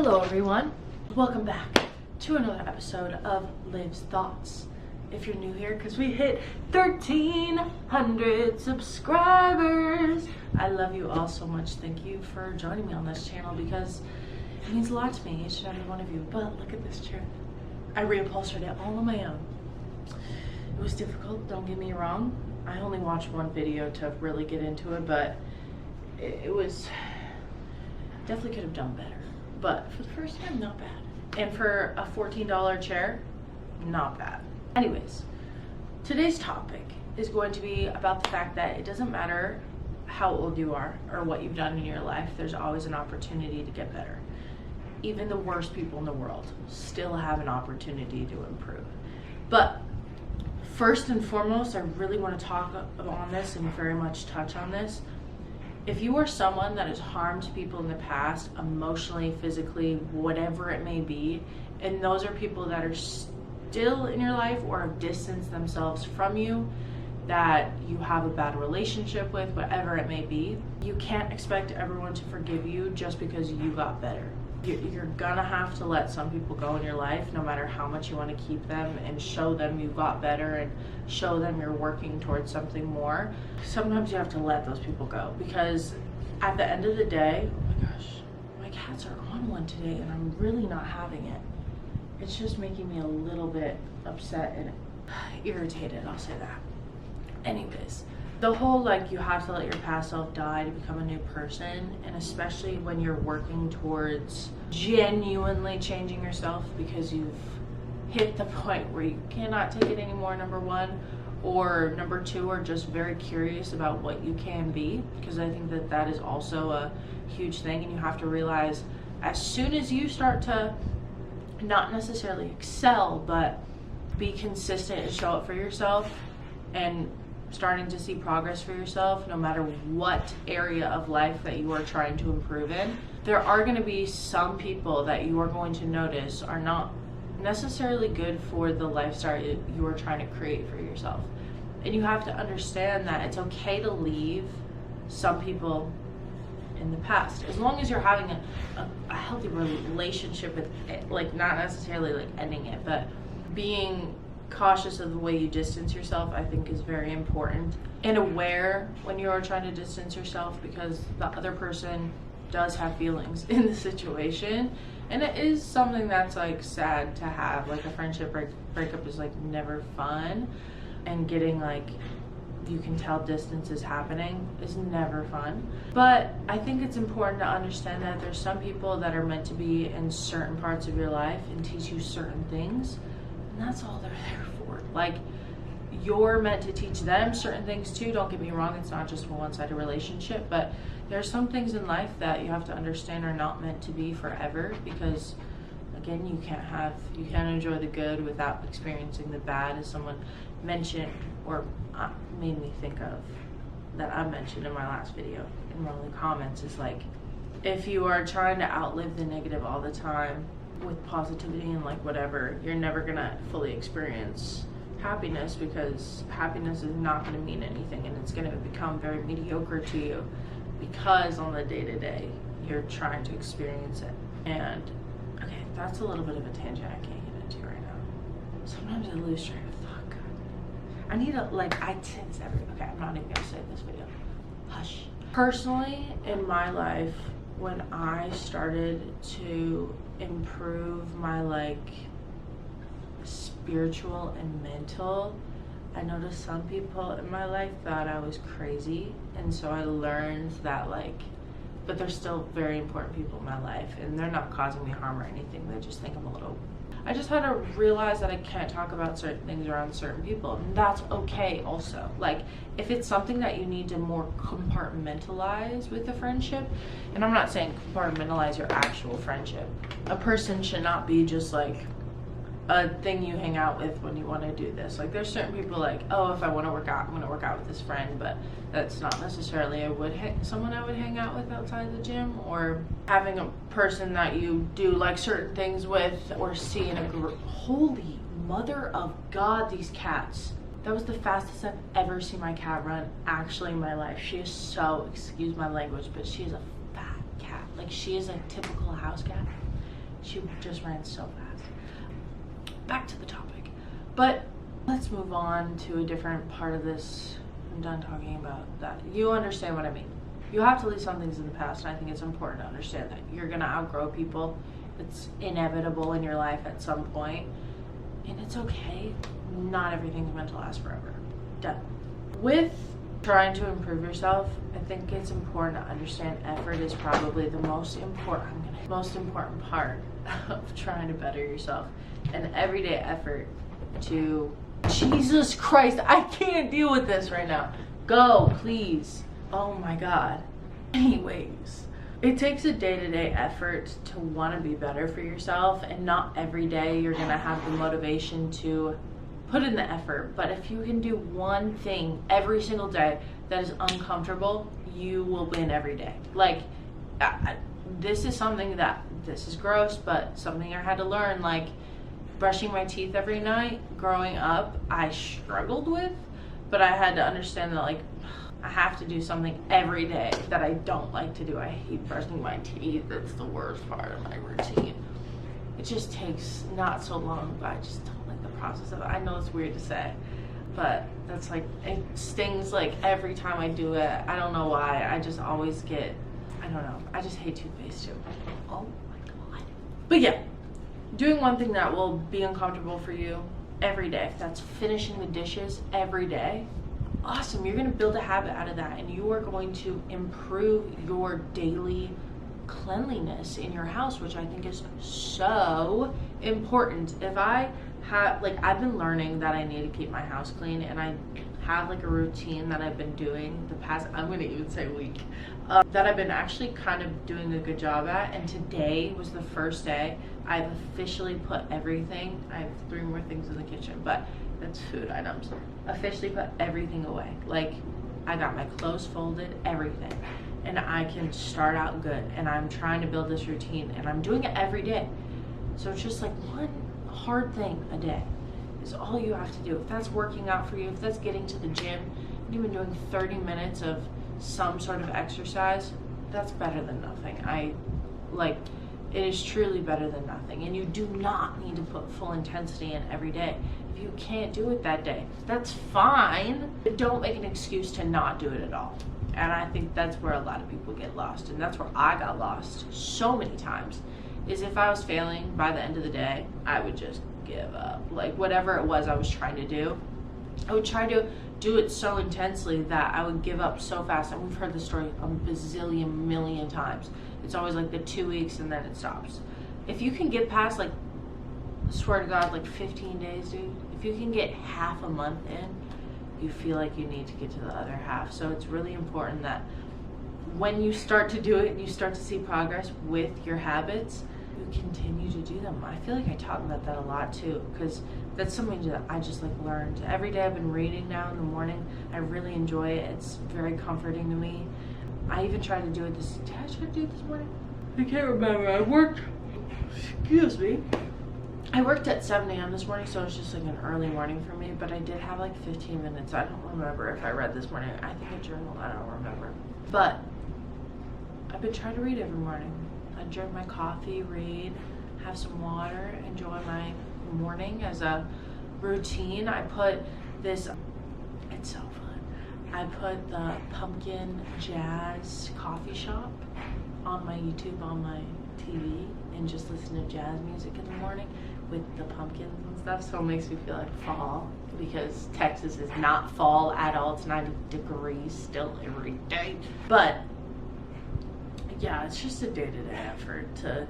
Hello everyone, welcome back to another episode of Liv's Thoughts. If you're new here, because we hit 1,300 subscribers. I love you all so much. Thank you for joining me on this channel because it means a lot to me, each and every one of you. But look at this chair. I reupholstered it all on my own. It was difficult, don't get me wrong. I only watched one video to really get into it, but it was definitely could have done better. But for the first time, not bad. And for a $14 chair, not bad. Anyways, today's topic is going to be about the fact that it doesn't matter how old you are or what you've done in your life, there's always an opportunity to get better. Even the worst people in the world still have an opportunity to improve. But first and foremost, I really want to talk on this and very much touch on this. If you are someone that has harmed people in the past, emotionally, physically, whatever it may be, and those are people that are still in your life or have distanced themselves from you, that you have a bad relationship with, whatever it may be, you can't expect everyone to forgive you just because you got better. You're gonna have to let some people go in your life, no matter how much you want to keep them and show them you got better and show them you're working towards something more. Sometimes you have to let those people go because at the end of the day, oh my gosh, my cats are on one today and I'm really not having it. It's just making me a little bit upset and irritated, I'll say that. Anyways, the whole you have to let your past self die to become a new person, and especially when you're working towards genuinely changing yourself because you've hit the point where you cannot take it anymore, number one, or number two, are just very curious about what you can be, because I think that that is also a huge thing. And you have to realize as soon as you start to not necessarily excel but be consistent and show up for yourself and starting to see progress for yourself, no matter what area of life that you are trying to improve in, there are going to be some people that you are going to notice are not necessarily good for the lifestyle you are trying to create for yourself. And you have to understand that it's okay to leave some people in the past, as long as you're having a healthy relationship with it, not necessarily ending it, but being cautious of the way you distance yourself, I think, is very important, and aware when you are trying to distance yourself, because the other person does have feelings in the situation, and it is something that's sad to have. A friendship breakup is never fun, and getting you can tell distance is happening is never fun. But I think it's important to understand that there's some people that are meant to be in certain parts of your life and teach you certain things, and that's all they're there for. You're meant to teach them certain things too, don't get me wrong, it's not just a one-sided relationship, but there's some things in life that you have to understand are not meant to be forever, because again, you can't enjoy the good without experiencing the bad, as someone mentioned or made me think of, that I mentioned in my last video in one of the comments, is if you are trying to outlive the negative all the time with positivity and whatever, you're never gonna fully experience happiness, because happiness is not going to mean anything, and it's going to become very mediocre to you because on the day-to-day you're trying to experience it. And okay, that's a little bit of a tangent I can't get into right now. Sometimes I lose track of thought. I need a okay, I'm not even gonna say this video. Hush. Personally, in my life, when I started to improve my spiritual and mental, I noticed some people in my life thought I was crazy, and so I learned that but they're still very important people in my life, and they're not causing me harm or anything. They just think I'm a little. I just had to realize that I can't talk about certain things around certain people, and that's okay also. If it's something that you need to more compartmentalize with a friendship, and I'm not saying compartmentalize your actual friendship. A person should not be just a thing you hang out with when you want to do this. There's certain people oh, if I want to work out, I'm going to work out with this friend, but that's not necessarily someone I would hang out with outside the gym, or having a person that you do certain things with, or seeing a group. Holy mother of God, these cats. That was the fastest I've ever seen my cat run actually in my life. She is so, excuse my language, but she is a fat cat. She is a typical house cat. She just ran so fast. Back to the topic. But let's move on to a different part of this. I'm done talking about that. You understand what I mean. You have to leave some things in the past, and I think it's important to understand that you're gonna outgrow people. It's inevitable in your life at some point, and it's okay. Not everything's meant to last forever. Done. With trying to improve yourself, I think it's important to understand effort is probably the most important part of trying to better yourself. An everyday effort to, Jesus Christ, I can't deal with this right now. Go, please. Oh my God. Anyways, it takes a day-to-day effort to want to be better for yourself, and not every day you're gonna have the motivation to put in the effort. But if you can do one thing every single day that is uncomfortable, you will win every day. Like, this is something that, this is gross, but something I had to learn. Like, brushing my teeth every night growing up, I struggled with, but I had to understand that, like, I have to do something every day that I don't like to do. I hate brushing my teeth. It's the worst part of my routine. It just takes not so long, but I just don't like the process of it. I know it's weird to say, but that's like, it stings like every time I do it. I don't know why. I just always get, I don't know. I just hate toothpaste too. Oh my God. But yeah, doing one thing that will be uncomfortable for you every day, if that's finishing the dishes every day, awesome. You're going to build a habit out of that, and you are going to improve your daily cleanliness in your house, which I think is so important. If I have, like, I've been learning that I need to keep my house clean, and I have like a routine that I've been doing the past, I'm going to even say week, that I've been actually kind of doing a good job at. And today was the first day I've officially put everything, I have 3 more things in the kitchen, but that's food items, officially put everything away. Like, I got my clothes folded, everything, and I can start out good. And I'm trying to build this routine, and I'm doing it every day. So it's just like one hard thing a day is all you have to do. If that's working out for you, if that's getting to the gym and even doing 30 minutes of some sort of exercise, that's better than nothing. It is truly better than nothing. And you do not need to put full intensity in every day. If you can't do it that day, that's fine, but don't make an excuse to not do it at all. And I think that's where a lot of people get lost, and that's where I got lost so many times, is if I was failing by the end of the day, I would just give up. Like, whatever it was I was trying to do, I would try to do it so intensely that I would give up so fast. And we've heard this story a bazillion million times. It's always like the 2 weeks and then it stops. If you can get past, like, swear to God, like 15 days, dude, if you can get half a month in, you feel like you need to get to the other half. So it's really important that when you start to do it and you start to see progress with your habits, you continue to do them. I feel like I talk about that a lot too, because that's something that I just like learned. Every day I've been reading now in the morning. I really enjoy it. It's very comforting to me. I even tried to do it did I try to do it this morning? I can't remember. I worked at 7 a.m. this morning, so it's just like an early morning for me, but I did have like 15 minutes. I don't remember if I read this morning. I think I journaled. I don't remember. But I've been trying to read every morning. I drink my coffee, read, have some water, enjoy my morning as a routine. I put this, it's so fun. I put the Pumpkin Jazz Coffee Shop on my YouTube, on my TV, and just listen to jazz music in the morning with the pumpkins and stuff. So it makes me feel like fall, because Texas is not fall at all. It's 90 degrees still every day. But yeah, it's just a day-to-day effort to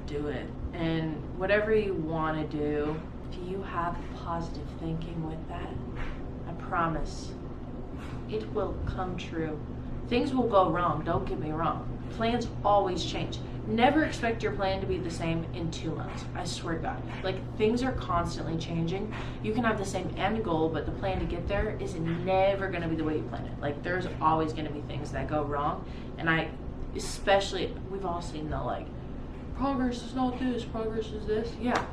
do it. And whatever you want to do, if you have positive thinking with that, I promise it will come true. Things will go wrong, don't get me wrong. Plans always change. Never expect your plan to be the same in 2 months. I swear to God. Like, things are constantly changing. You can have the same end goal, but the plan to get there is never going to be the way you plan it. Like, there's always going to be things that go wrong. And we've all seen the, like, progress is not this, progress is this. Yeah,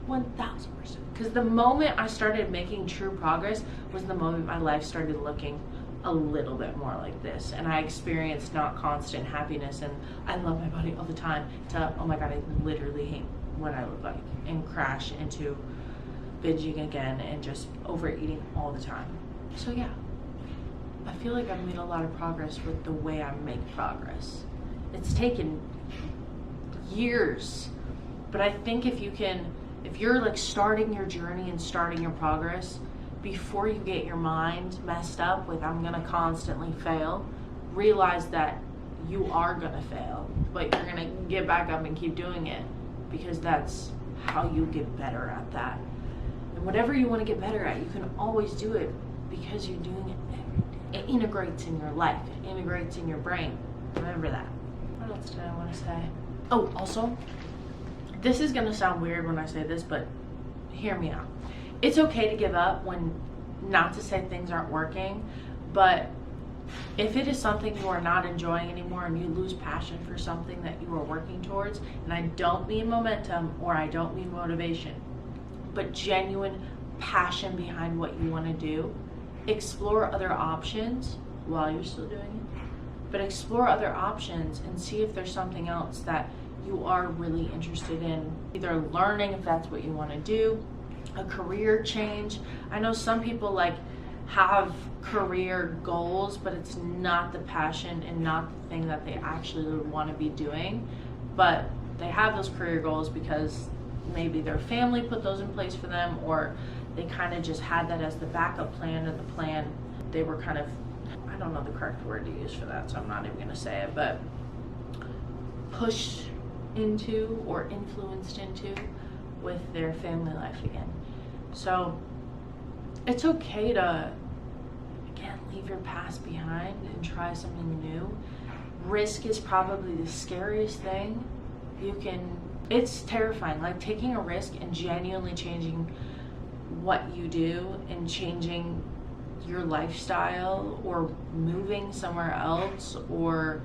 1000%. Because the moment I started making true progress was the moment my life started looking a little bit more like this, and I experience not constant happiness and I love my body all the time to, oh my god, I literally hate what I look like, and crash into binging again and just overeating all the time. So yeah, I feel like I've made a lot of progress with the way I make progress. It's taken years, but I think if you're like starting your journey and starting your progress, before you get your mind messed up with I'm gonna constantly fail, realize that you are gonna fail, but you're gonna get back up and keep doing it, because that's how you get better at that. And whatever you want to get better at, you can always do it because you're doing it every day. It integrates in your life, it integrates in your brain. Remember that. What else did I want to say? Oh, also, this is gonna sound weird when I say this, but hear me out. It's okay to give up when, not to say things aren't working, but if it is something you are not enjoying anymore and you lose passion for something that you are working towards, and I don't mean momentum or I don't mean motivation, but genuine passion behind what you want to do, explore other options while you're still doing it, but explore other options and see if there's something else that you are really interested in, either learning if that's what you want to do, a career change. I know some people like have career goals, but it's not the passion and not the thing that they actually would want to be doing, but they have those career goals because maybe their family put those in place for them, or they kind of just had that as the backup plan, or the plan they were kind of, I don't know the correct word to use for that, so I'm not even going to say it, but pushed into or influenced into with their family life again. So it's okay to, again, leave your past behind and try something new. Risk is probably the scariest thing you can, it's terrifying, like taking a risk and genuinely changing what you do and changing your lifestyle, or moving somewhere else, or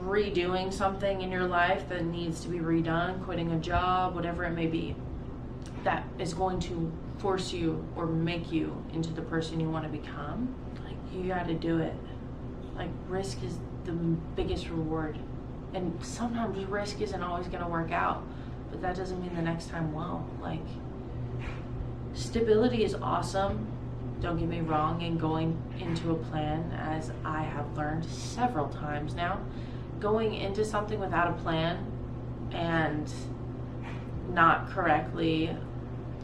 redoing something in your life that needs to be redone, quitting a job, whatever it may be, that is going to force you or make you into the person you want to become. Like, you got to do it. Like, risk is the biggest reward, and sometimes risk isn't always going to work out, but that doesn't mean the next time won't. Like, stability is awesome, don't get me wrong, and going into a plan, as I have learned several times now, going into something without a plan and not correctly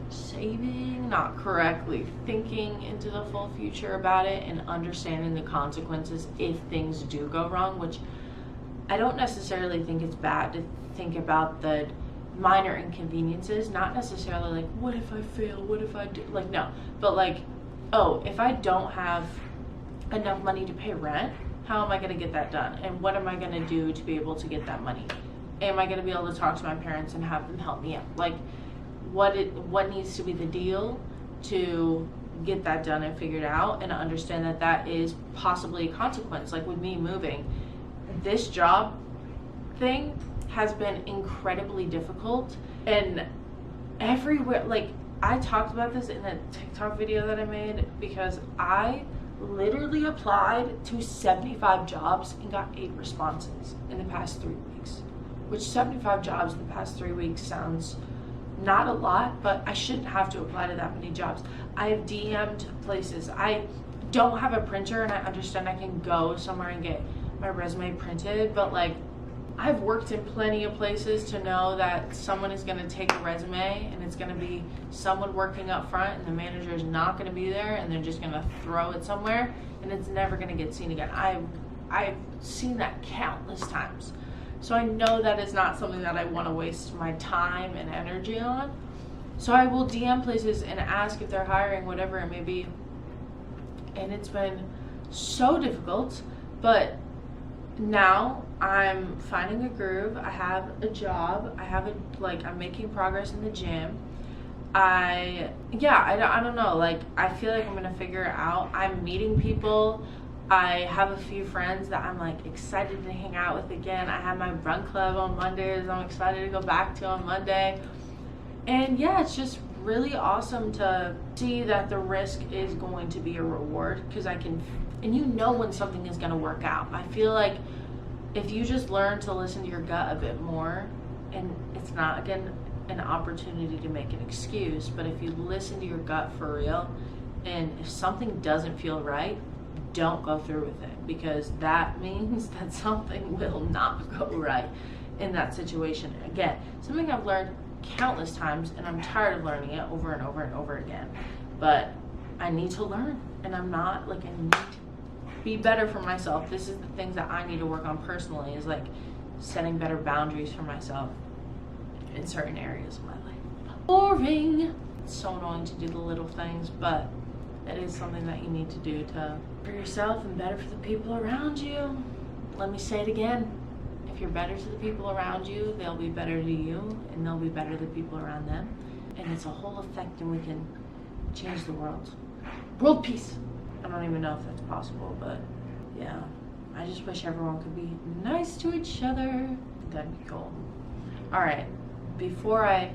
saving, not correctly thinking into the full future about it, and understanding the consequences if things do go wrong, which I don't necessarily think it's bad to think about the minor inconveniences, not necessarily like, what if I fail, what if I do, like, no, but like, oh, if I don't have enough money to pay rent, how am I going to get that done? And what am I going to do to be able to get that money? Am I going to be able to talk to my parents and have them help me out? Like, what needs to be the deal to get that done and figured out, and understand that that is possibly a consequence. Like with me moving, this job thing has been incredibly difficult, and everywhere, like, I talked about this in a TikTok video that I made, because I literally applied to 75 jobs and got 8 responses in the past 3 weeks, which 75 jobs in the past 3 weeks sounds not a lot, but I shouldn't have to apply to that many jobs. I have DM'd places. I don't have a printer, and I understand I can go somewhere and get my resume printed, but like, I've worked in plenty of places to know that someone is going to take a resume and it's going to be someone working up front, and the manager is not going to be there, and they're just going to throw it somewhere and it's never going to get seen again. I've seen that countless times. So I know that is not something that I want to waste my time and energy on. So I will DM places and ask if they're hiring, whatever it may be. And it's been so difficult, but now I'm finding a groove. I have a job. I'm making progress in the gym. I don't know. Like, I feel like I'm gonna figure it out. I'm meeting people. I have a few friends that I'm like excited to hang out with again. I have my run club on Mondays. I'm excited to go back to on Monday. And yeah, it's just really awesome to see that the risk is going to be a reward, because I can And you know when something is going to work out. I feel like if you just learn to listen to your gut a bit more, and it's not, again, an opportunity to make an excuse, but if you listen to your gut for real, and if something doesn't feel right, don't go through with it, because that means that something will not go right in that situation. Again, something I've learned countless times, and I'm tired of learning it over and over and over again, but I need to learn, and I'm not like, I need to be better for myself. This is the things that I need to work on personally, is like setting better boundaries for myself in certain areas of my life. Boring. It's so annoying to do the little things, but it is something that you need to do for yourself and better for the people around you. Let me say it again. If you're better to the people around you, they'll be better to you, and they'll be better to the people around them. And it's a whole effect, and we can change the world. World peace. I don't even know if that's possible, but yeah. I just wish everyone could be nice to each other. That'd be cool. All right. Before I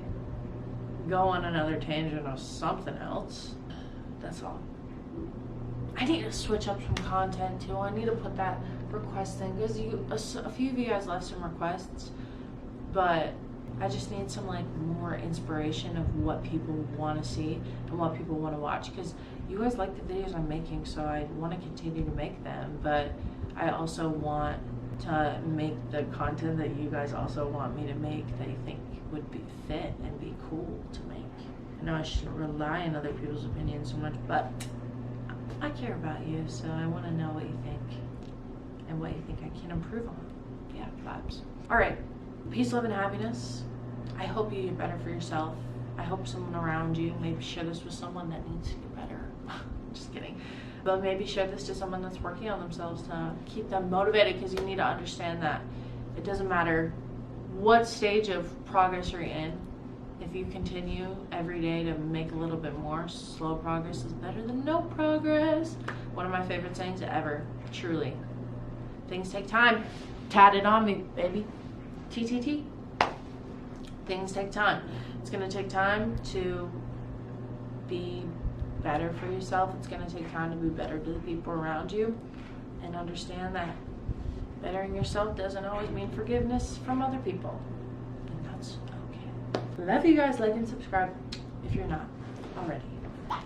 go on another tangent of something else, that's all. I need to switch up some content too. I need to put that request in, because a few of you guys left some requests, but I just need some like more inspiration of what people want to see and what people want to watch, because you guys like the videos I'm making, so I want to continue to make them, but I also want to make the content that you guys also want me to make that you think would be fit and be cool to make. I know I shouldn't rely on other people's opinions so much, but I care about you, so I want to know what you think and what you think I can improve on. Yeah, vibes. All right, peace, love, and happiness. I hope you get better for yourself. I hope someone around you, maybe share this with someone that needs to get better. Just kidding. But maybe share this to someone that's working on themselves to keep them motivated, because you need to understand that it doesn't matter what stage of progress you're in. If you continue every day to make a little bit more, slow progress is better than no progress. One of my favorite sayings ever, truly. Things take time. Tat it on me, baby. TTT. Things take time. It's going to take time to be better for yourself. It's going to take time to be better to the people around you. And understand that bettering yourself doesn't always mean forgiveness from other people. And that's okay. Love you guys. Like and subscribe if you're not already. Bye.